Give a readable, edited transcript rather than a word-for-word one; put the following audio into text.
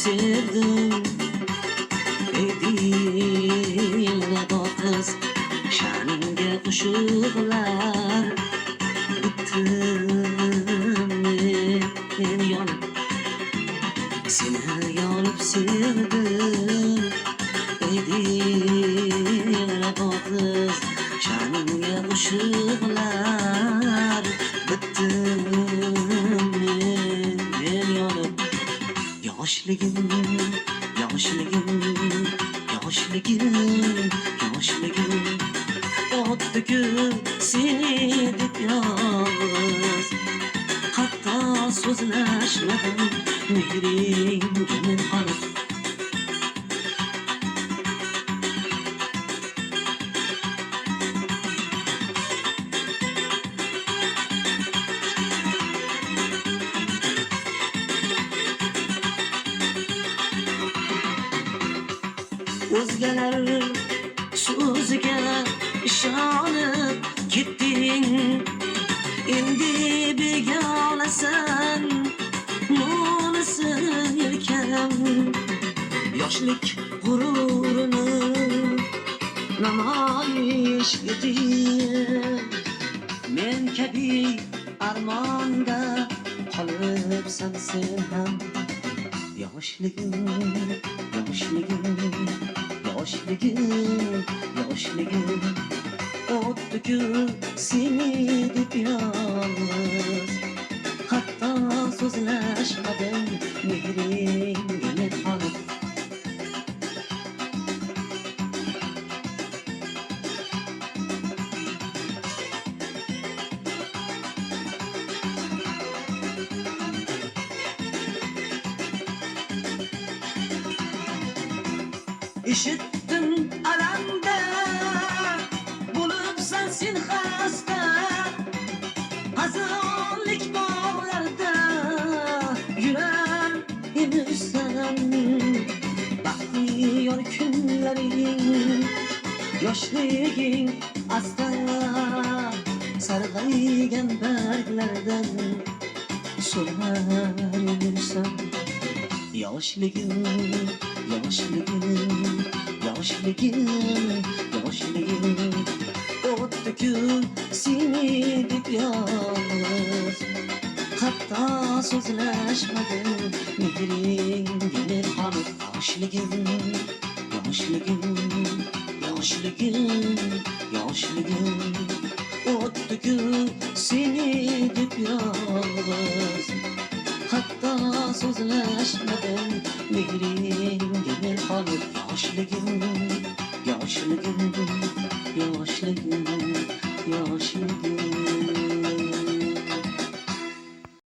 sevdim. Ey dilrabo qiz, sha'ningga qo'shiqlar bitdim men yonib, seni yonib sevdim. Ey dilrabo qiz, sha'ningga qo'shiqlar bitdim men yonib. Yoshligim, yoshligim, yoshligim, yoshligim o'tdi-ku seni deb yolg'iz. Hatto so'zlashmadim mehringga men qolib. O'zgalar so'ziga ishonib ketding, endi begonasan, mo'lisi yelkam. Yoshlik g'ururini namoyish eting, men kabi armonda qolibsan sen ham. Yoshligim, yoshligim, yoshligim, yoshligim o'tdi-ku seni deb yolg'iz. Hatto so'zlashmadim mehringga men qolib. Eshitdim alamda bo'libsan sen xasta, hazonlik bog'larda yurar emissan. Baxtiyor kunlaring, yoshliging asta sarg'aygan barglardan so'rar emissan. Yoshligim, yoshligim, yoshligim, yoshligim o'tdi-ku seni deb yolg'iz. Hatto so'zlashmadim mehringga men qolib. Yoshligim, yoshligim, yoshligim, yoshligim o'tdi-ku seni deb yolg'iz. Hatto so'zlashmadim mehringga men qolib. Yoshligim, yoshligim, yoshligim, yoshligim